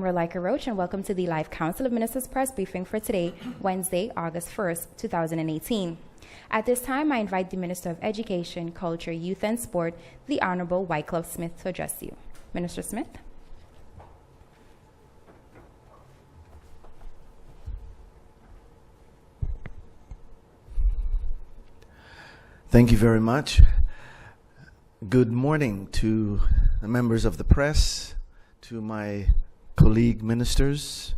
Rolika Roach, and welcome to the live Council of Ministers press briefing for today, Wednesday, August 1st, 2018. At this time, I invite the Minister of Education, Culture, Youth and Sport, the Honorable Wycliffe Smith, to address you. Minister Smith. Thank you very much. Good morning to the members of the press, to my colleague ministers,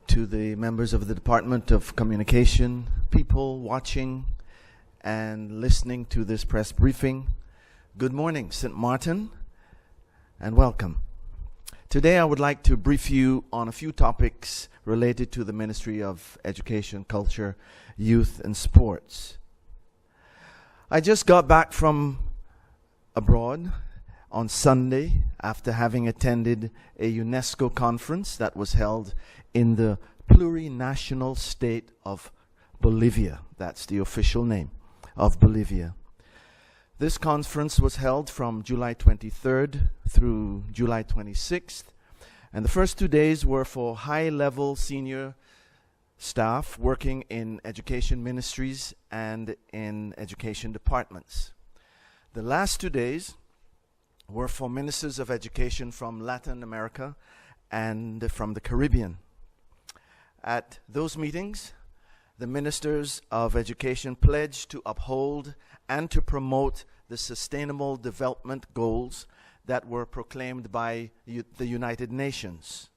to the members of the Department of Communication, people watching and listening to this press briefing. Good morning, St. Martin, and welcome. Today I would like to brief you on a few topics related to the Ministry of Education, Culture, Youth and Sports. I just got back from abroad on Sunday after having attended a UNESCO conference that was held in the plurinational state of Bolivia. That's the official name of Bolivia. This conference was held from July 23rd through July 26th, and the first 2 days were for high-level senior staff working in education ministries and in education departments. The last 2 days were for ministers of education from Latin America and from the Caribbean. At those meetings, the ministers of education pledged to uphold and to promote the sustainable development goals that were proclaimed by the United Nations.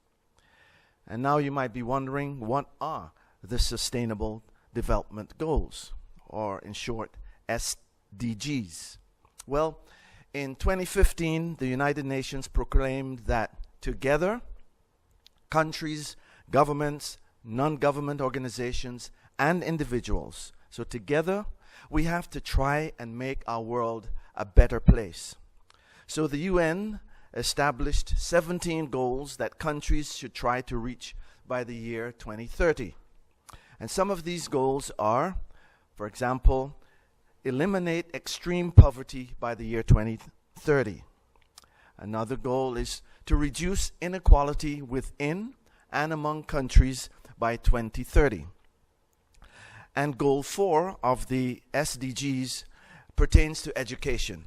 And now you might be wondering, what are the sustainable development goals, or in short, SDGs? Well, in 2015, the United Nations proclaimed that together, countries, governments, non-government organizations, and individuals, so together, we have to try and make our world a better place. So the UN established 17 goals that countries should try to reach by the year 2030. And some of these goals are, for example, eliminate extreme poverty by the year 2030. Another goal is to reduce inequality within and among countries by 2030. And goal 4 of the SDGs pertains to education.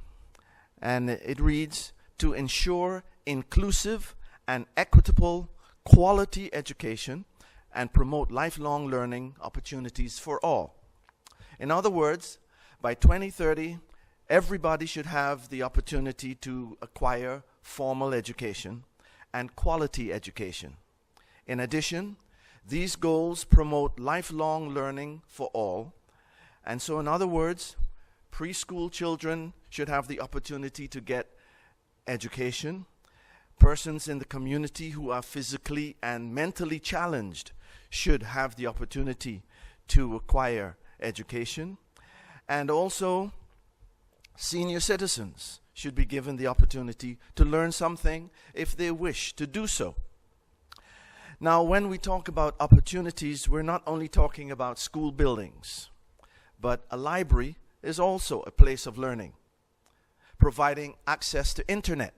And it reads, to ensure inclusive and equitable quality education and promote lifelong learning opportunities for all. In other words, by 2030, everybody should have the opportunity to acquire formal education and quality education. In addition, these goals promote lifelong learning for all. And so in other words, preschool children should have the opportunity to get education. Persons in the community who are physically and mentally challenged should have the opportunity to acquire education. And also, senior citizens should be given the opportunity to learn something if they wish to do so. Now, when we talk about opportunities, we're not only talking about school buildings, but a library is also a place of learning. Providing access to internet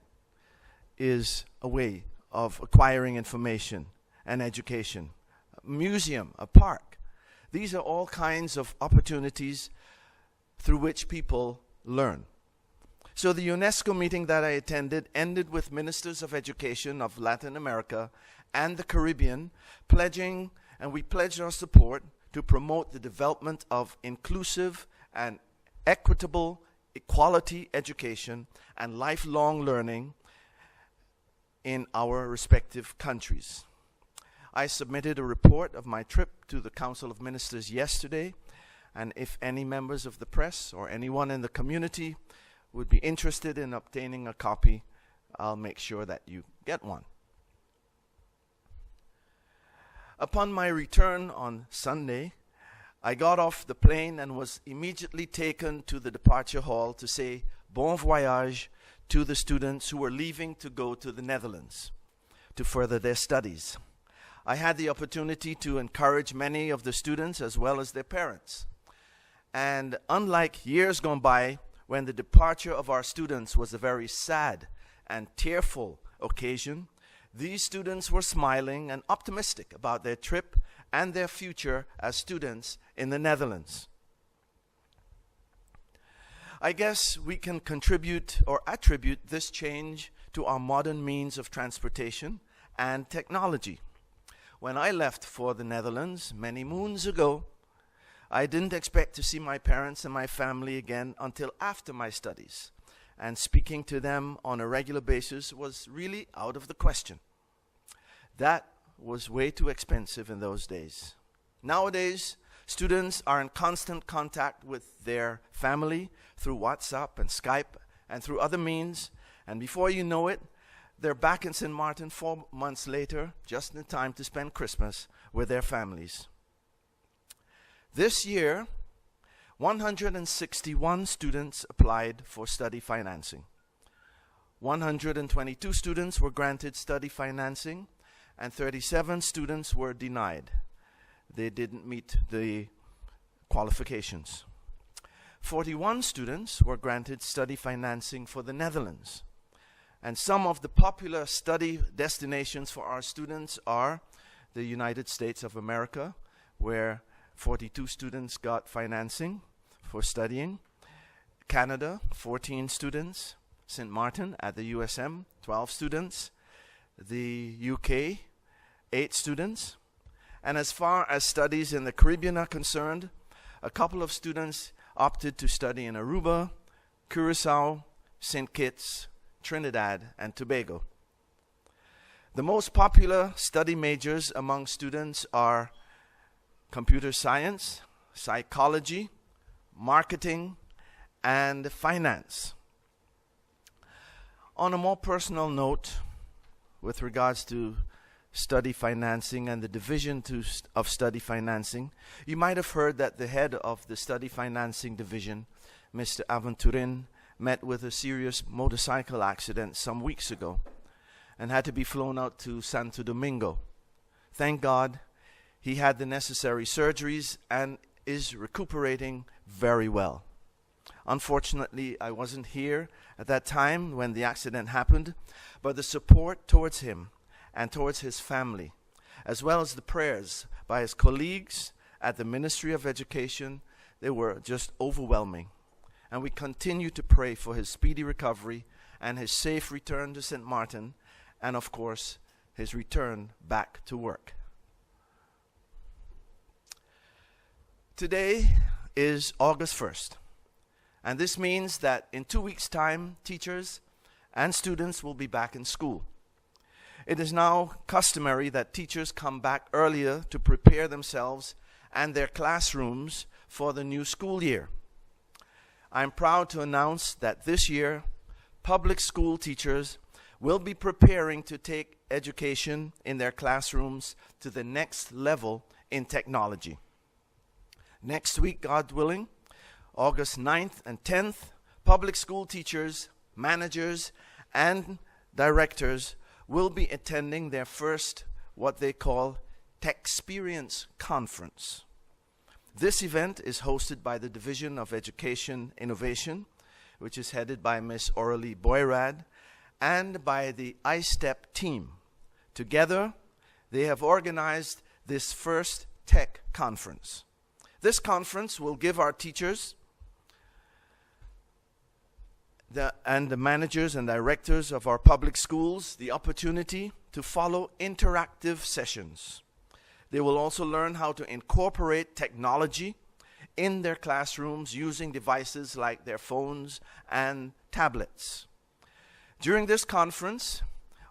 is a way of acquiring information and education. A museum, a park. These are all kinds of opportunities through which people learn. So the UNESCO meeting that I attended ended with ministers of education of Latin America and the Caribbean pledging, and we pledged our support to promote the development of inclusive and equitable equality education and lifelong learning in our respective countries. I submitted a report of my trip to the Council of Ministers yesterday, and if any members of the press or anyone in the community would be interested in obtaining a copy, I'll make sure that you get one. Upon my return on Sunday, I got off the plane and was immediately taken to the departure hall to say bon voyage to the students who were leaving to go to the Netherlands to further their studies. I had the opportunity to encourage many of the students as well as their parents. And unlike years gone by, when the departure of our students was a very sad and tearful occasion, These students were smiling and optimistic about their trip and their future as students in the Netherlands. I guess we can contribute or attribute this change to our modern means of transportation and technology. When I left for the Netherlands many moons ago, I didn't expect to see my parents and my family again until after my studies, and speaking to them on a regular basis was really out of the question. That was way too expensive in those days. Nowadays, students are in constant contact with their family through WhatsApp and Skype and through other means, and before you know it, they're back in St. Maarten 4 months later, just in time to spend Christmas with their families. This year, 161 students applied for study financing. 122 students were granted study financing, and 37 students were denied. They didn't meet the qualifications. 41 students were granted study financing for the Netherlands. And some of the popular study destinations for our students are the United States of America, where 42 students got financing for studying. Canada, 14 students. St. Maarten at the USM, 12 students. The UK, 8 students. And as far as studies in the Caribbean are concerned, a couple of students opted to study in Aruba, Curacao, St. Kitts, Trinidad, and Tobago. The most popular study majors among students are computer science, psychology, marketing, and finance. On a more personal note, with regards to study financing and the division of study financing, you might have heard that the head of the study financing division, Mr. Aventurin, met with a serious motorcycle accident some weeks ago and had to be flown out to Santo Domingo. Thank God he had the necessary surgeries and is recuperating very well. Unfortunately, I wasn't here at that time when the accident happened, but the support towards him and towards his family, as well as the prayers by his colleagues at the Ministry of Education, they were just overwhelming. And we continue to pray for his speedy recovery and his safe return to St. Maarten, and of course, his return back to work. Today is August 1st, and this means that in 2 weeks' time, teachers and students will be back in school. It is now customary that teachers come back earlier to prepare themselves and their classrooms for the new school year. I'm proud to announce that this year, public school teachers will be preparing to take education in their classrooms to the next level in technology. Next week, God willing, August 9th and 10th, public school teachers, managers, and directors will be attending their first, what they call, Techsperience Conference. This event is hosted by the Division of Education Innovation, which is headed by Ms. Aurelie Boyrad, and by the iStep team. Together, they have organized this first tech conference. This conference will give our teachers and the managers and directors of our public schools the opportunity to follow interactive sessions. They will also learn how to incorporate technology in their classrooms using devices like their phones and tablets. During this conference,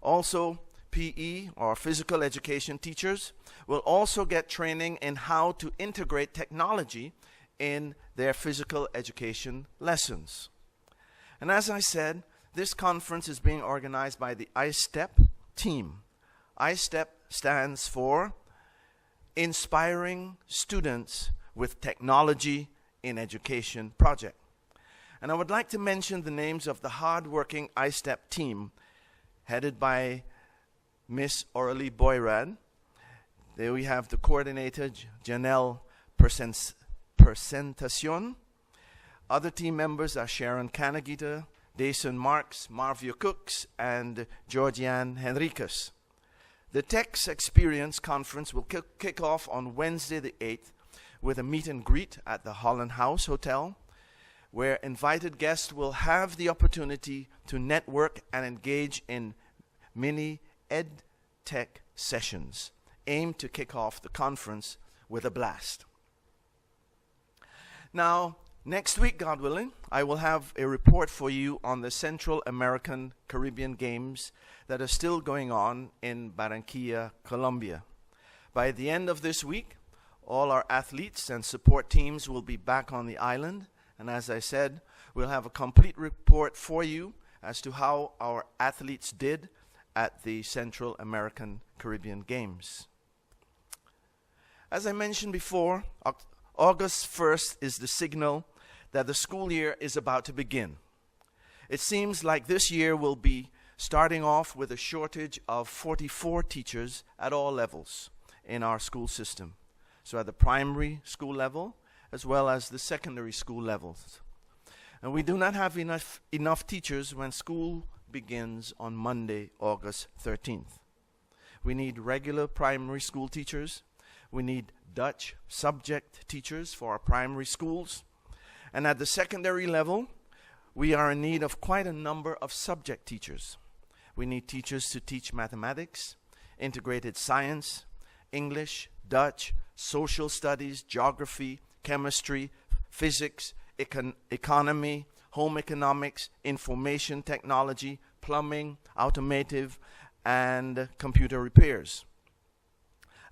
also PE or physical education teachers will also get training in how to integrate technology in their physical education lessons. And as I said, this conference is being organized by the iStep team. iStep stands for Inspiring Students with Technology in Education Project. And I would like to mention the names of the hard-working iStep team headed by Miss Aurelie Boyrad. There we have the coordinator, Janelle Presentacion. Other team members are Sharon Canagita, Dason Marks, Marvio Cooks, and Georgianne Henriquez. The Tech's Experience Conference will kick off on Wednesday the 8th with a meet and greet at the Holland House Hotel, where invited guests will have the opportunity to network and engage in mini ed tech sessions aimed to kick off the conference with a blast. Now, next week, God willing, I will have a report for you on the Central American Caribbean Games that are still going on in Barranquilla, Colombia. By the end of this week, all our athletes and support teams will be back on the island, and as I said, we'll have a complete report for you as to how our athletes did at the Central American Caribbean Games. As I mentioned before, August 1st is the signal that the school year is about to begin. It seems like this year will be starting off with a shortage of 44 teachers at all levels in our school system. So at the primary school level, as well as the secondary school levels. And we do not have enough teachers when school begins on Monday, August 13th. We need regular primary school teachers. We need Dutch subject teachers for our primary schools. And at the secondary level, we are in need of quite a number of subject teachers. We need teachers to teach mathematics, integrated science, English, Dutch, social studies, geography, chemistry, physics, economy, home economics, information technology, plumbing, automotive, and computer repairs.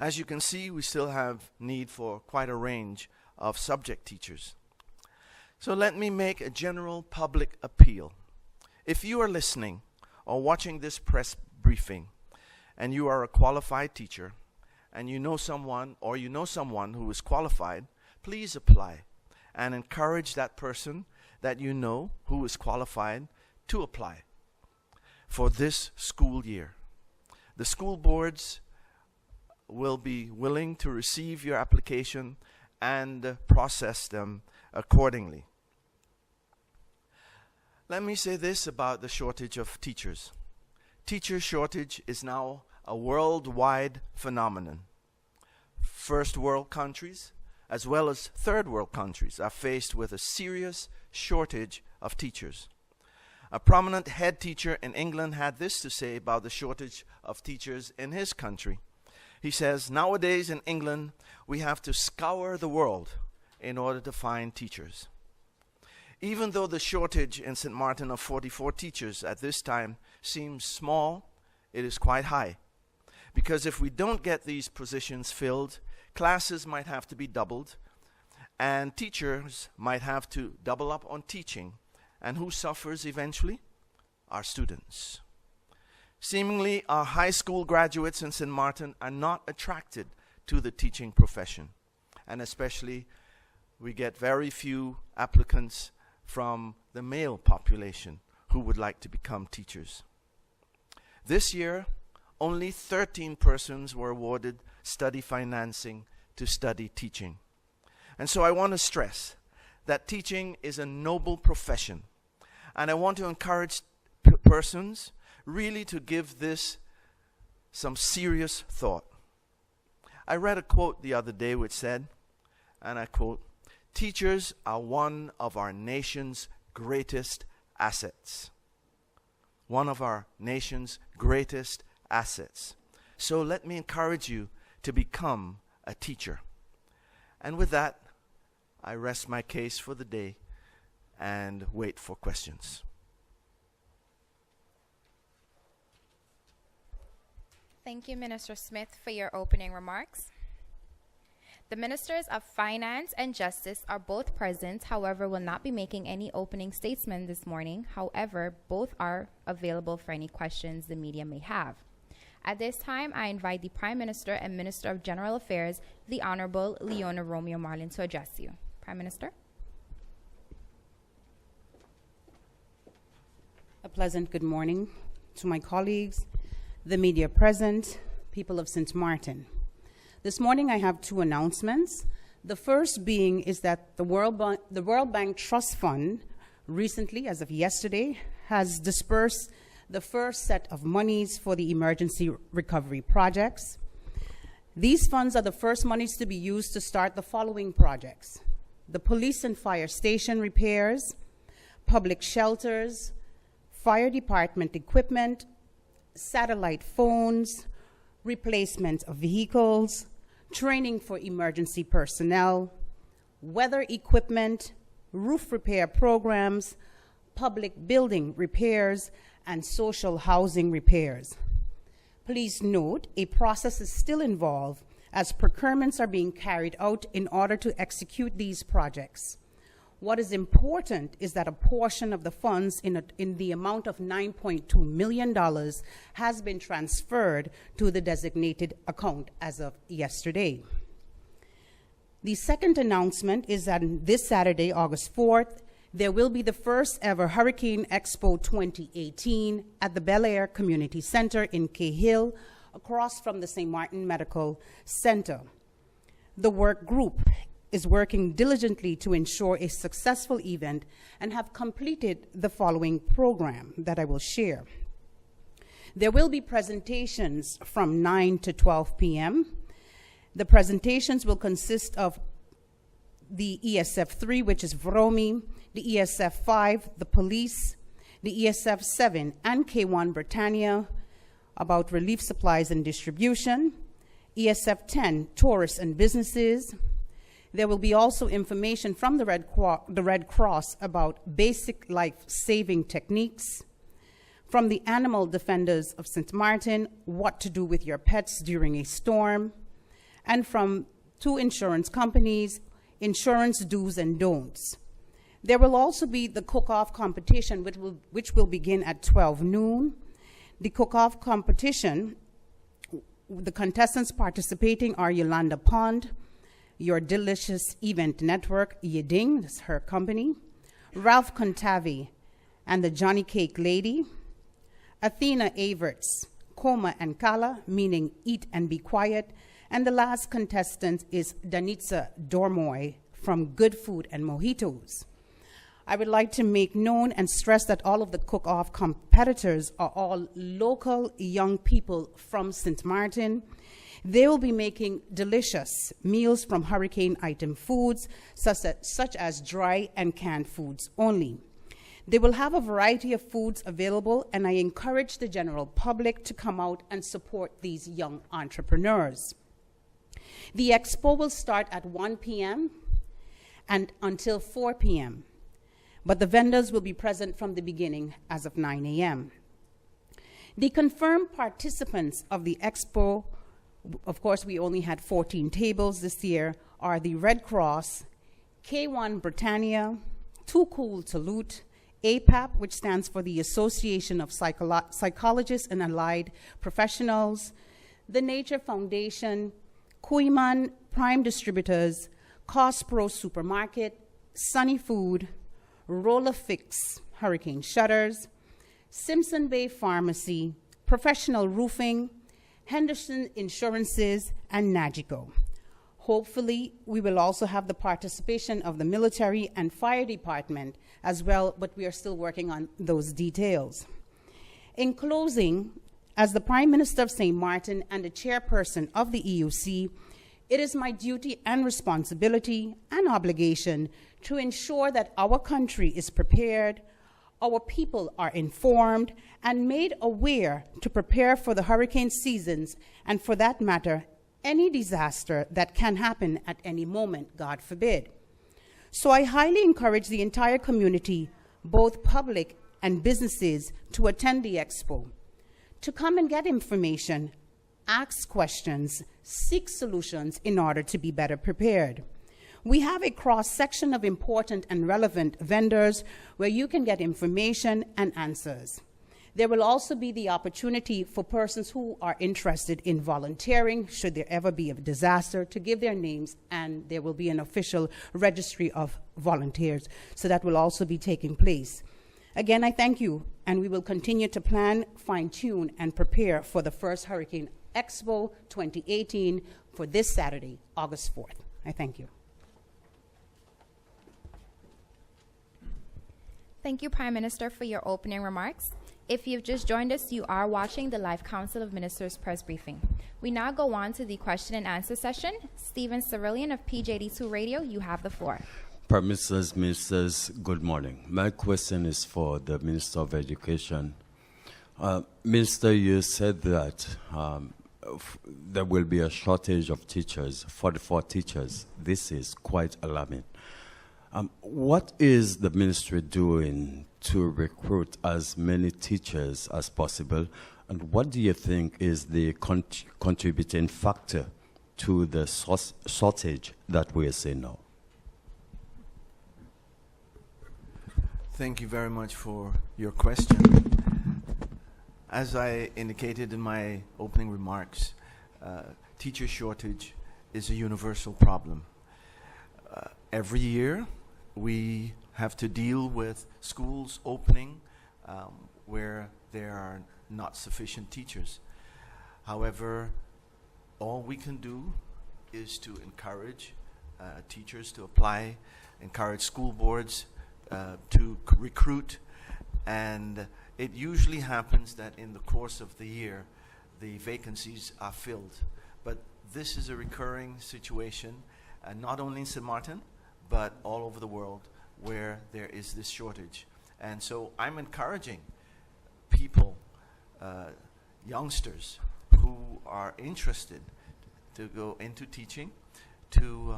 As you can see, we still have need for quite a range of subject teachers. So let me make a general public appeal. If you are listening or watching this press briefing and you are a qualified teacher and you know someone who is qualified, please apply and encourage that person that you know who is qualified to apply for this school year. The school boards will be willing to receive your application and process them accordingly. Let me say this about the shortage of teachers. Teacher shortage is now a worldwide phenomenon. First world countries, as well as third world countries, are faced with a serious shortage of teachers. A prominent head teacher in England had this to say about the shortage of teachers in his country. He says, nowadays in England, we have to scour the world in order to find teachers. Even though the shortage in St. Martin of 44 teachers at this time seems small, it is quite high. Because if we don't get these positions filled, classes might have to be doubled, and teachers might have to double up on teaching. And who suffers eventually? Our students. Seemingly, our high school graduates in St. Martin are not attracted to the teaching profession. And especially, we get very few applicants from the male population who would like to become teachers. This year, only 13 persons were awarded study financing to study teaching. And so I want to stress that teaching is a noble profession. And I want to encourage persons really to give this some serious thought. I read a quote the other day which said, and I quote, "Teachers are one of our nation's greatest assets." One of our nation's greatest assets. So let me encourage you to become a teacher. And with that, I rest my case for the day and wait for questions. Thank you, Minister Smith, for your opening remarks. The Ministers of Finance and Justice are both present, however, will not be making any opening statement this morning. However, both are available for any questions the media may have. At this time, I invite the Prime Minister and Minister of General Affairs, the Honorable Leona Romeo Marlin, to address you. Prime Minister. A pleasant good morning to my colleagues, the media present, people of St. Martin. This morning I have two announcements. The first being is that the World Bank Trust Fund recently, as of yesterday, has dispersed the first set of monies for the emergency recovery projects. These funds are the first monies to be used to start the following projects: the police and fire station repairs, public shelters, fire department equipment, satellite phones, replacement of vehicles, training for emergency personnel, weather equipment, roof repair programs, public building repairs, and social housing repairs. Please note, a process is still involved as procurements are being carried out in order to execute these projects. What is important is that a portion of the funds in the amount of $9.2 million has been transferred to the designated account as of yesterday. The second announcement is that this Saturday, August 4th, there will be the first ever Hurricane Expo 2018 at the Bel Air Community Center in Cahill, across from the St. Martin Medical Center. The work group is working diligently to ensure a successful event and have completed the following program that I will share. There will be presentations from 9 to 12 p.m. The presentations will consist of the ESF 3, which is VROMI, the ESF 5, the police, the ESF 7, and K1 Britannia about relief supplies and distribution, ESF 10, tourists and businesses. There will be also information from the Red Cross about basic life-saving techniques, from the Animal Defenders of St. Martin, what to do with your pets during a storm, and from 2 insurance companies, insurance do's and don'ts. There will also be the cook-off competition, which will begin at 12 noon. The cook-off competition, the contestants participating are Yolanda Pond, Your Delicious Event Network, Yeding, that's her company, Ralph Contavi, and the Johnny Cake Lady, Athena Averts, Coma and Kala, meaning eat and be quiet, and the last contestant is Danitza Dormoy from Good Food and Mojitos. I would like to make known and stress that all of the cook-off competitors are all local young people from St. Martin. They will be making delicious meals from hurricane item foods, such as dry and canned foods only. They will have a variety of foods available, and I encourage the general public to come out and support these young entrepreneurs. The expo will start at 1 p.m. and until 4 p.m., but the vendors will be present from the beginning as of 9 a.m. The confirmed participants of the expo, of course, we only had 14 tables this year, are the Red Cross, K1 Britannia, Too Cool to Loot, APAP, which stands for the Association of Psychologists and Allied Professionals, the Nature Foundation, Kuiman Prime Distributors, Cospro Supermarket, Sunny Food, Rollerfix Hurricane Shutters, Simpson Bay Pharmacy, Professional Roofing, Henderson Insurances, and Nagico. Hopefully, we will also have the participation of the military and fire department as well, but we are still working on those details. In closing, as the Prime Minister of St. Martin and the chairperson of the EUC, it is my duty and responsibility and obligation to ensure that our country is prepared, our people are informed, and made aware to prepare for the hurricane seasons, and for that matter, any disaster that can happen at any moment, God forbid. So I highly encourage the entire community, both public and businesses, to attend the expo, to come and get information, ask questions, seek solutions in order to be better prepared. We have a cross-section of important and relevant vendors where you can get information and answers. There will also be the opportunity for persons who are interested in volunteering, should there ever be a disaster, to give their names, and there will be an official registry of volunteers. So that will also be taking place. Again, I thank you, and we will continue to plan, fine-tune, and prepare for the first Hurricane Expo 2018 for this Saturday, August 4th. I thank you. Thank you, Prime Minister, for your opening remarks. If you've just joined us, you are watching the live Council of Ministers press briefing. We now go on to the question and answer session. Stephen Cerulean of PJ82 Radio, you have the floor. Prime Ministers, good morning. My question is for the Minister of Education. Minister, you said that there will be a shortage of teachers, 44 teachers. This is quite alarming. What is the ministry doing to recruit as many teachers as possible? And what do you think is the contributing factor to the shortage that we are seeing now? Thank you very much for your question. As I indicated in my opening remarks, teacher shortage is a universal problem. Every year, we have to deal with schools opening where there are not sufficient teachers. However, all we can do is to encourage teachers to apply, encourage school boards to recruit, and it usually happens that in the course of the year, the vacancies are filled. But this is a recurring situation, not only in St. Martin, but all over the world where there is this shortage. And so I'm encouraging people, youngsters who are interested to go into teaching, to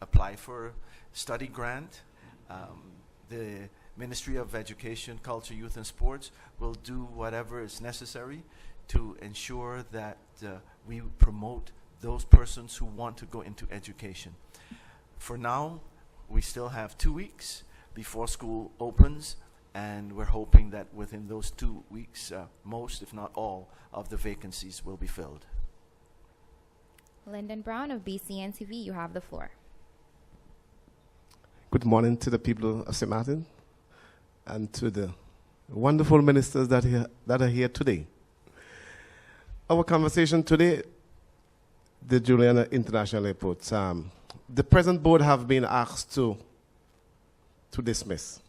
apply for a study grant. The Ministry of Education, Culture, Youth and Sports will do whatever is necessary to ensure that we promote those persons who want to go into education. For now, we still have 2 weeks before school opens, and we're hoping that within those 2 weeks, most, if not all, of the vacancies will be filled. Lyndon Brown of BCN TV, you have the floor. Good morning to the people of St. Martin and to the wonderful ministers that are here today. Our conversation today, the Juliana International Airport, the present board have been asked to dismiss.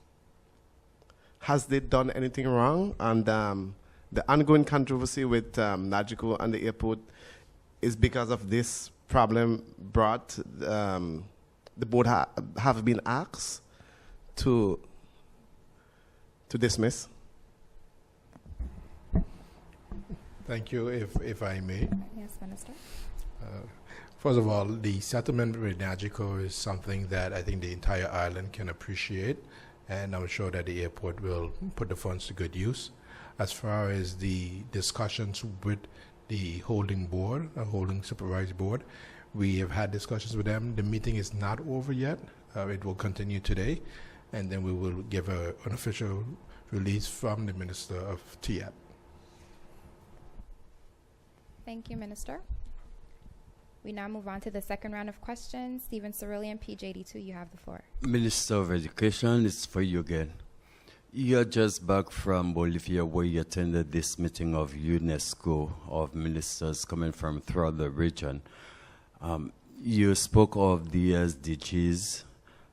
Has they done anything wrong? And the ongoing controversy with Nagico and the airport is because of this problem brought. The board have been asked to dismiss. Thank you, if I may. Yes, Minister. First of all, the settlement with Nagico is something that I think the entire island can appreciate, and I'm sure that the airport will put the funds to good use. As far as the discussions with the holding board, holding supervisory board, we have had discussions with them. The meeting is not over yet. It will continue today, and then we will give an official release from the Minister of TIAP. Thank you, Minister. We now move on to the second round of questions. Stephen Cerulean, PJ82, you have the floor. Minister of Education, it's for you again. You're just back from Bolivia, where you attended this meeting of UNESCO, of ministers coming from throughout the region. You spoke of the SDGs.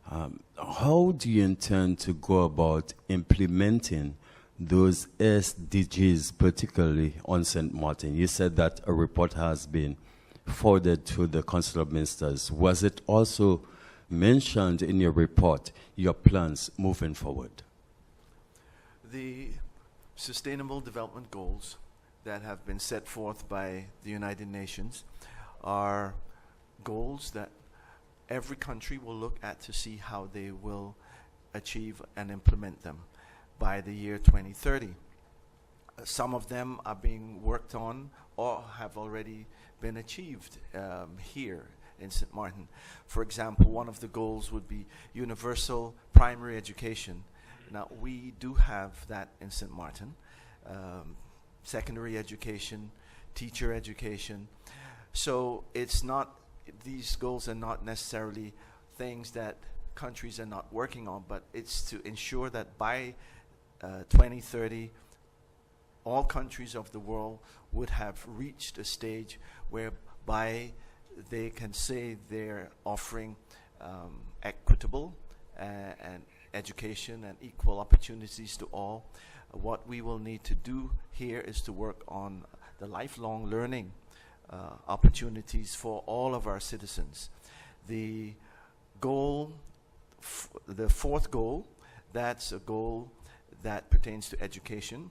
How do you intend to go about implementing those SDGs, particularly on St. Martin? You said that a report has been forwarded to the Council of Ministers. Was it also mentioned in your report, your plans moving forward? The Sustainable Development Goals that have been set forth by the United Nations are goals that every country will look at to see how they will achieve and implement them by the year 2030. Some of them are being worked on or have already been achieved here in St. Martin. For example, one of the goals would be universal primary education. Now, we do have that in St. Martin. Secondary education, teacher education. So it's not, these goals are not necessarily things that countries are not working on, but it's to ensure that by 2030, all countries of the world would have reached a stage whereby they can say they're offering equitable and education and equal opportunities to all. what we will need to do here is to work on the lifelong learning opportunities for all of our citizens. The goal, the fourth goal, that's a goal that pertains to education,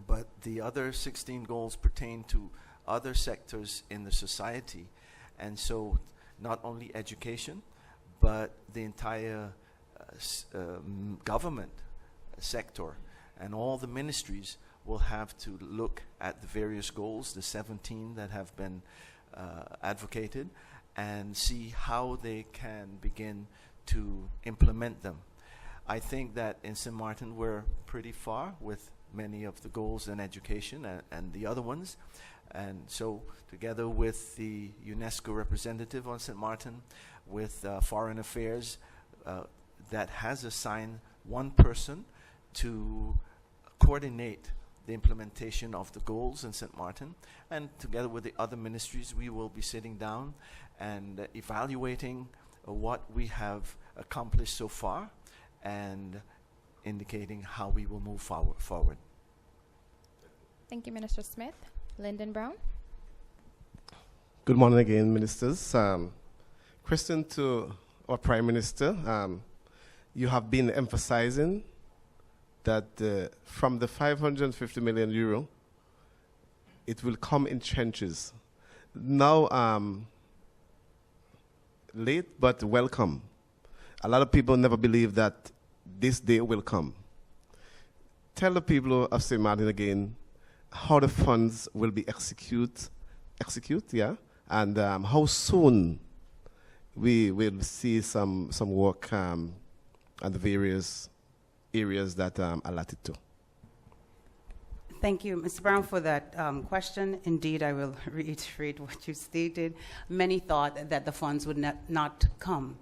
but the other 16 goals pertain to other sectors in the society. And so not only education, but the entire government sector and all the ministries will have to look at the various goals, the 17 that have been advocated, and see how they can begin to implement them. I think that in St. Martin we're pretty far with many of the goals in education and the other ones. And so together with the UNESCO representative on St. Martin, with Foreign Affairs, that has assigned one person to coordinate the implementation of the goals in St. Martin, and together with the other ministries we will be sitting down and evaluating what we have accomplished so far and indicating how we will move forward. Thank you, Minister Smith. Lyndon Brown. Good morning again, ministers. Question to our Prime Minister. You have been emphasizing that from the 550 million euro, it will come in trenches. Now, late but welcome. A lot of people never believe that this day will come. Tell the people of St. Martin again how the funds will be execute, and how soon we will see some work at the various areas that allotted to. Thank you, Mr. Brown, for that question. Indeed, I will reiterate what you stated. Many thought that the funds would not come,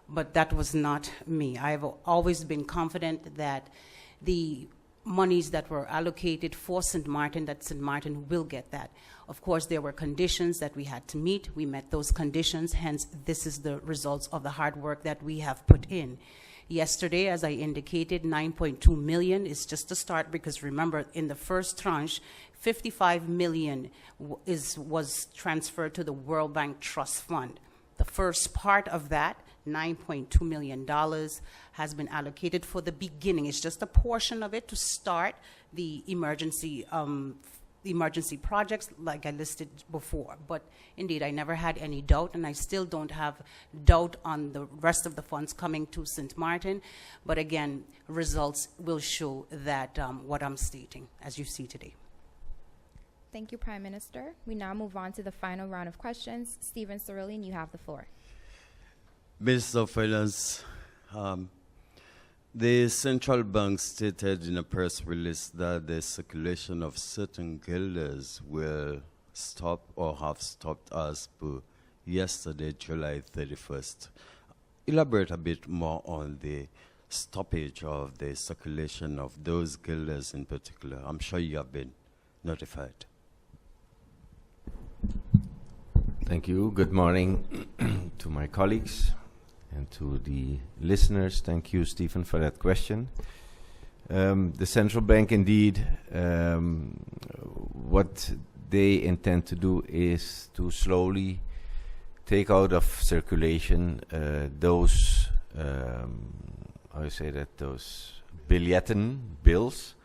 but that was not me. I have always been confident that the monies that were allocated for St. Martin, that St. Martin will get that. Of course, there were conditions that we had to meet. We met those conditions, hence this is the results of the hard work that we have put in. Yesterday, as I indicated, 9.2 million is just a start, because remember, in the first tranche, 55 million was transferred to the World Bank Trust Fund. The first part of that, $9.2 million, has been allocated for the beginning. It's just a portion of it to start the emergency projects like I listed before. But indeed, I never had any doubt, and I still don't have doubt on the rest of the funds coming to St. Martin. But again, results will show that what I'm stating, as you see today. Thank you, Prime Minister. We now move on to the final round of questions. Stephen Cerulean, you have the floor. Minister of Finance, the central bank stated in a press release that the circulation of certain guilders will stop or have stopped as per yesterday, July 31st. Elaborate a bit more on the stoppage of the circulation of those guilders in particular. I'm sure you have been notified. Thank you. Good morning to my colleagues and to the listeners. Thank you, Stephen, for that question. The central bank, indeed, what they intend to do is to slowly take out of circulation those, those bills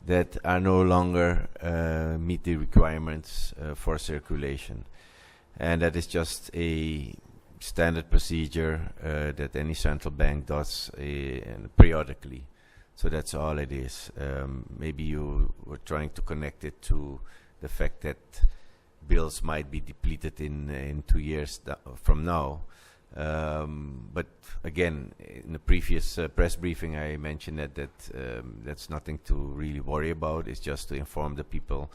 that are no longer meet the requirements for circulation. And that is just a standard procedure that any central bank does periodically. So that's all it is. Maybe you were trying to connect it to the fact that bills might be depleted in 2 years from now. But again, in the previous press briefing, I mentioned that that's nothing to really worry about. It's just to inform the people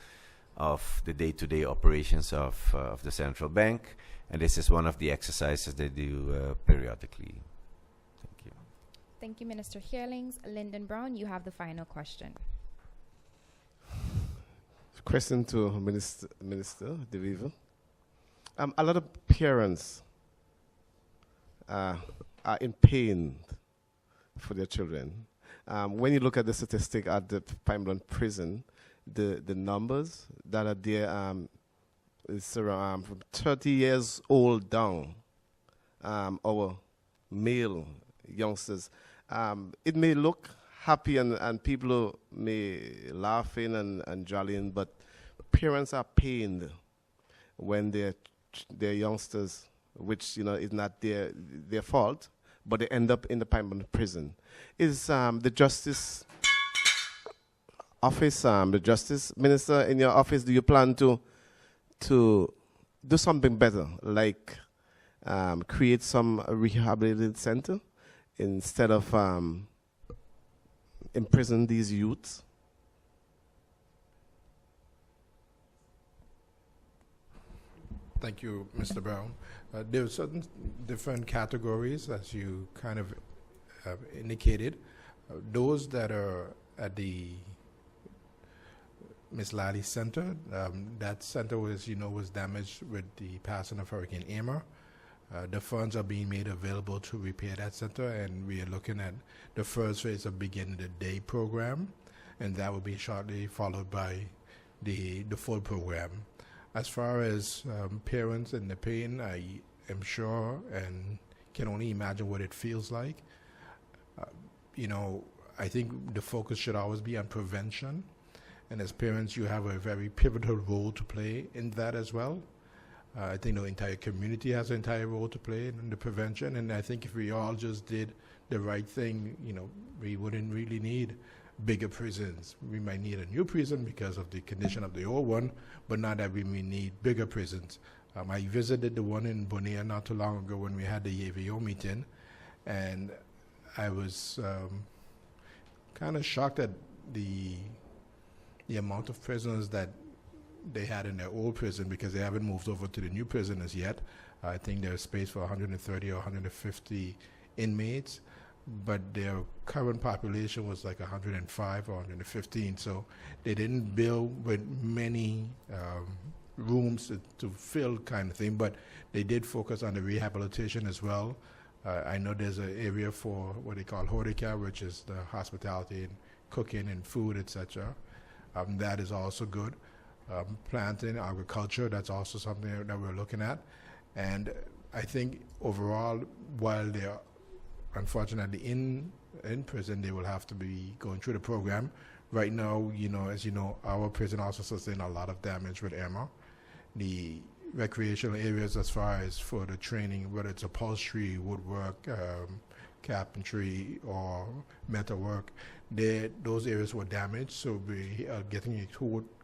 of the day-to-day operations of the central bank, and this is one of the exercises they do periodically. Thank you. Thank you, Minister Heerlings. Lyndon Brown, you have the final question. Question to Minister De Wever. A lot of parents are in pain for their children. When you look at the statistic at the Pine prison, the numbers that are there is around from 30 years old down. Our male youngsters, it may look happy and people may laughing and jollying, but parents are pained when their youngsters, which is not their fault, but they end up in the Pine prison. Is the Justice Office, the Justice Minister in your office, do you plan to do something better, like create some rehabilitative center instead of imprison these youths? Thank you, Mr. Brown. There are certain different categories, as you kind of indicated. Those that are at the Miss Lally Center, that center was damaged with the passing of Hurricane Irma. The funds are being made available to repair that center, and we are looking at the first phase of Begin the Day program, and that will be shortly followed by the full program. As far as parents and the pain, I am sure and can only imagine what it feels like. I think the focus should always be on prevention, and as parents, you have a very pivotal role to play in that as well. I think the entire community has an entire role to play in the prevention, and I think if we all just did the right thing, we wouldn't really need bigger prisons. We might need a new prison because of the condition of the old one, but not that we may need bigger prisons. I visited the one in Bonilla not too long ago when we had the AVO meeting, and I was kind of shocked at the amount of prisoners that they had in their old prison, because they haven't moved over to the new prison as yet. I think there's space for 130 or 150 inmates, but their current population was like 105 or 115, so they didn't build with many rooms to fill kind of thing, but they did focus on the rehabilitation as well. I know there's an area for what they call HORECA, which is the hospitality and cooking and food, etc. That is also good. Planting, agriculture, that's also something that we're looking at. And I think overall, while they're unfortunately in prison, they will have to be going through the program. Right now, as you know, our prison also sustained a lot of damage with Irma. The recreational areas, as far as for the training, whether it's upholstery, woodwork, carpentry, or metalwork, those areas were damaged, so we are getting a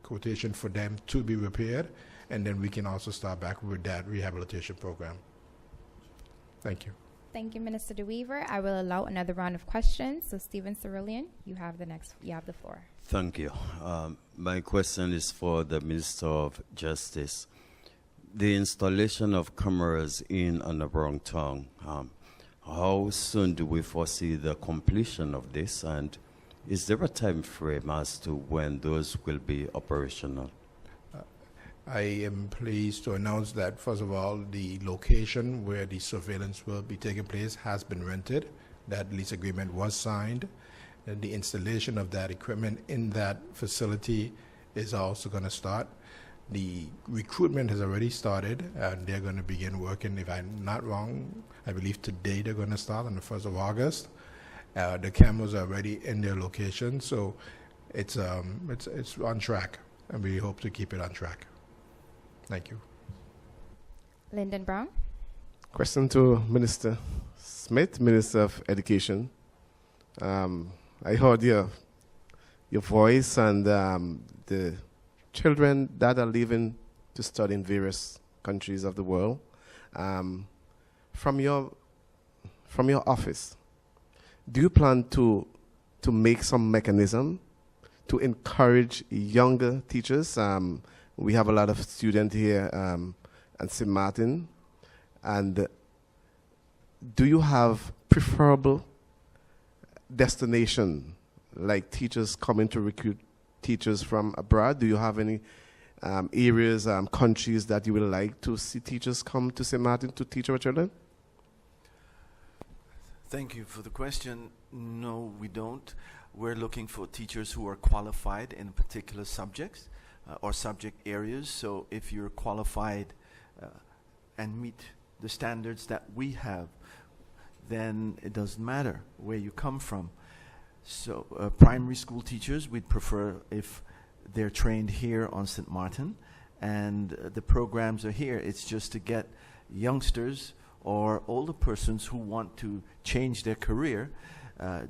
quotation for them to be repaired, and then we can also start back with that rehabilitation program. Thank you. Thank you, Minister DeWeaver. I will allow another round of questions. So, Stephen Cerulean, you have the floor. Thank you. My question is for the Minister of Justice. The installation of cameras in and around town, how soon do we foresee the completion of this, and is there a time frame as to when those will be operational? I am pleased to announce that, first of all, the location where the surveillance will be taking place has been rented. That lease agreement was signed. And the installation of that equipment in that facility is also going to start. The recruitment has already started, and they're going to begin working. If I'm not wrong, I believe today they're going to start on the 1st of August. The cameras are already in their location, so it's on track, and we hope to keep it on track. Thank you. Lyndon Brown. Question to Minister Smith, Minister of Education. I heard your voice and the children that are leaving to study in various countries of the world. From your office, do you plan to make some mechanism to encourage younger teachers? We have a lot of students here at St. Martin, and do you have preferable destination, like teachers coming to recruit teachers from abroad? Do you have any areas, countries that you would like to see teachers come to St. Martin to teach our children? Thank you for the question. No, we don't. We're looking for teachers who are qualified in particular subjects or subject areas. So if you're qualified and meet the standards that we have, then it doesn't matter where you come from. So primary school teachers, we'd prefer if they're trained here on St. Martin, and the programs are here. It's just to get youngsters or older persons who want to change their career,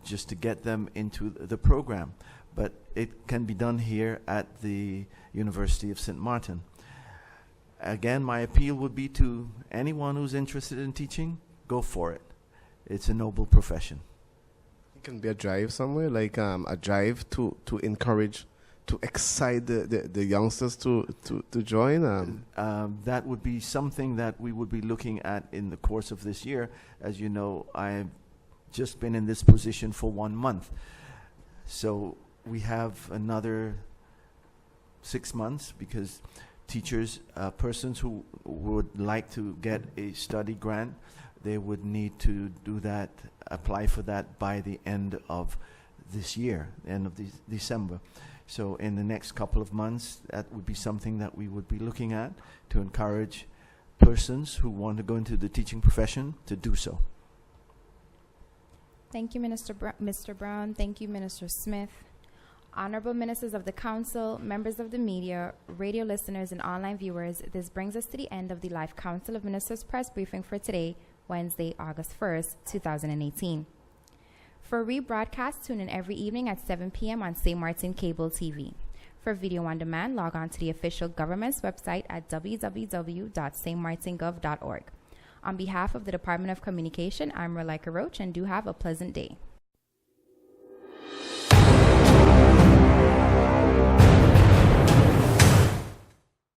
just to get them into the program. But it can be done here at the University of St. Martin. Again, my appeal would be to anyone who's interested in teaching, go for it. It's a noble profession. It can be a drive somewhere, like a drive to encourage, to excite the youngsters to join. That would be something that we would be looking at in the course of this year. As you know, I've just been in this position for 1 month. So we have another 6 months, because teachers, persons who would like to get a study grant, they would need to do that, apply for that by the end of this year, end of December. So in the next couple of months, that would be something that we would be looking at to encourage persons who want to go into the teaching profession to do so. Thank you, Mr. Brown. Thank you, Minister Smith. Honorable ministers of the council, members of the media, radio listeners, and online viewers, this brings us to the end of the Live Council of Ministers press briefing for today, Wednesday, August 1st, 2018. For rebroadcast, tune in every evening at 7 p.m. on St. Martin Cable TV. For video on demand, log on to the official government's website at www.stmartingov.org. On behalf of the Department of Communication, I'm Relaika Roach, and do have a pleasant day.